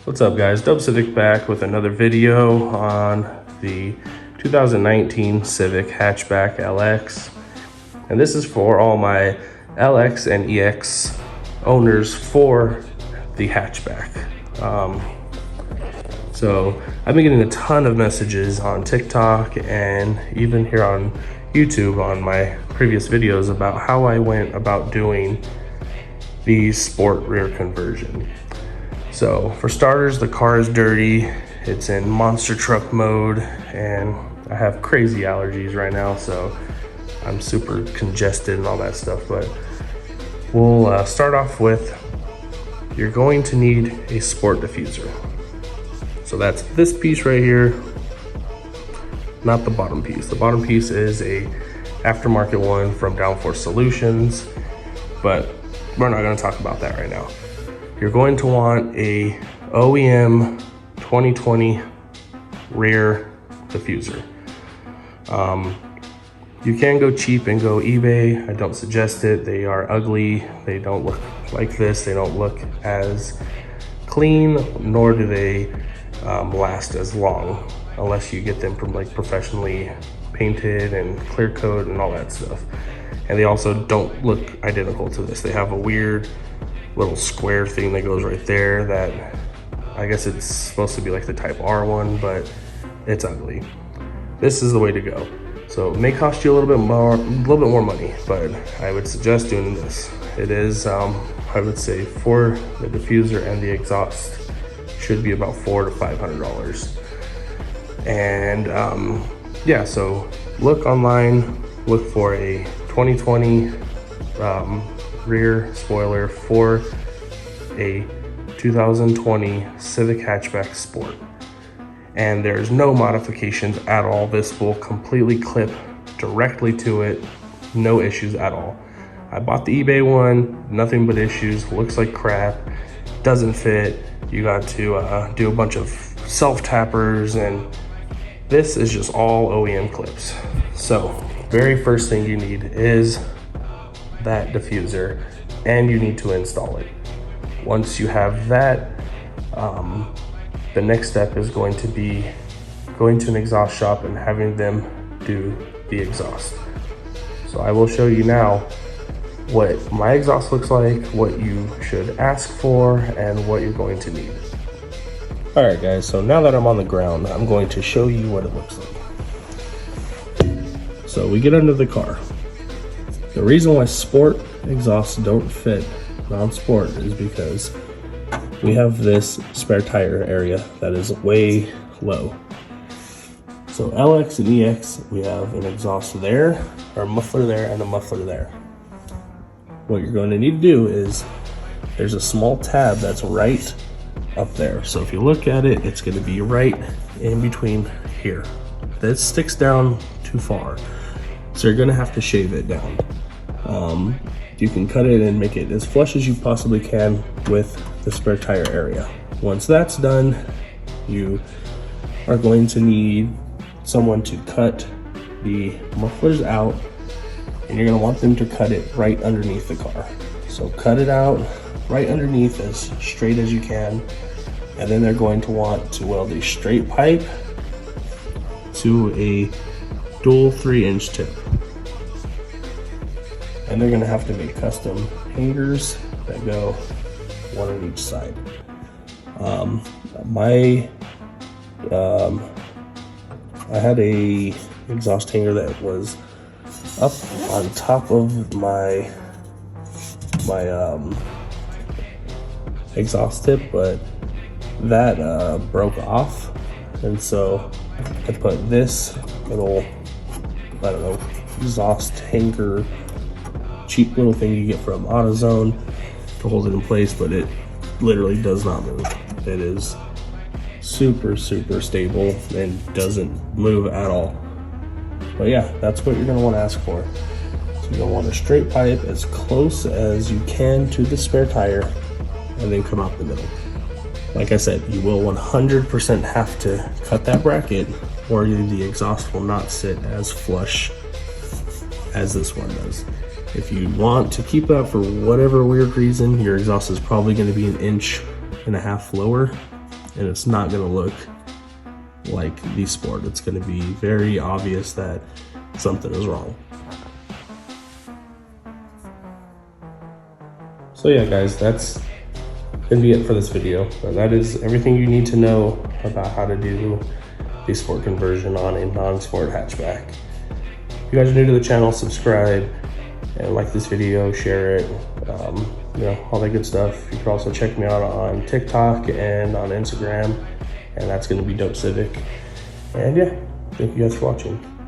What's up guys, Civic back with another video on the 2019 Civic hatchback LX. And this is for all my LX and EX owners for the hatchback. So I've been getting a ton of messages on TikTok and even here on YouTube on my previous videos about how I went about doing the sport rear conversion. So for starters, the car is dirty. It's in monster truck mode and I have crazy allergies right now, so I'm super congested and all that stuff. But we'll start off with, you're going to need a sport diffuser. So that's this piece right here, not the bottom piece. The bottom piece is a aftermarket one from Downforce Solutions, but we're not gonna talk about that right now. You're going to want a OEM 2020 rear diffuser. You can go cheap and go eBay. I don't suggest it. They are ugly. They don't look like this. They don't look as clean, nor do they last as long, unless you get them from like professionally painted and clear coat and all that stuff. And they also don't look identical to this. They have a weird little square thing that goes right there that I guess it's supposed to be like the Type R one, but it's ugly. This is the way to go. So it may cost you a little bit more money, but I would suggest doing this. It is, I would say for the diffuser and the exhaust, should be about $400 to $500. And yeah, so look online, look for a 2020 rear spoiler for a 2020 Civic hatchback sport, and there's no modifications at all. This will completely clip directly to it, no issues at all. I bought the eBay one, nothing but issues, looks like crap, doesn't fit. You got to do a bunch of self tappers, and this is just all OEM clips. So very first thing you need is that diffuser, and you need to install it. Once you have that, the next step is going to be going to an exhaust shop and having them do the exhaust. So I will show you now what my exhaust looks like, what you should ask for, and what you're going to need. All right guys, so now that I'm on the ground, I'm going to show you what it looks like. So we get under the car. The reason why sport exhausts don't fit non-sport is because we have this spare tire area that is way low. So LX and EX, we have an exhaust there, or a muffler there, and a muffler there. What you're going to need to do is, there's a small tab that's right up there. So if you look at it, it's going to be right in between here. This sticks down too far, so you're going to have to shave it down. You can cut it and make it as flush as you possibly can with the spare tire area. Once that's done, you are going to need someone to cut the mufflers out, and you're going to want them to cut it right underneath the car. So cut it out right underneath as straight as you can, and then they're going to want to weld a straight pipe to a dual 3-inch tip. And they're gonna have to make custom hangers that go one on each side. I had a exhaust hanger that was up on top of my exhaust tip, but that broke off, and so I put this little, I don't know, exhaust hanger, cheap little thing you get from AutoZone to hold it in place, but it literally does not move. It is super stable and doesn't move at all. But yeah, that's what you're going to want to ask for. So you're going to want a straight pipe as close as you can to the spare tire, and then come out the middle. Like I said, you will 100% have to cut that bracket, or the exhaust will not sit as flush as this one does. If you want to keep that for whatever weird reason, your exhaust is probably going to be 1.5 inches lower and it's not gonna look like the Sport. It's gonna be very obvious that something is wrong. So yeah guys, that's gonna be it for this video. That is everything you need to know about how to do the Sport conversion on a non-Sport hatchback. If you guys are new to the channel, subscribe and like this video, share it, you know, all that good stuff. You can also check me out on TikTok and on Instagram, and that's gonna be Dope Civic. And yeah, thank you guys for watching.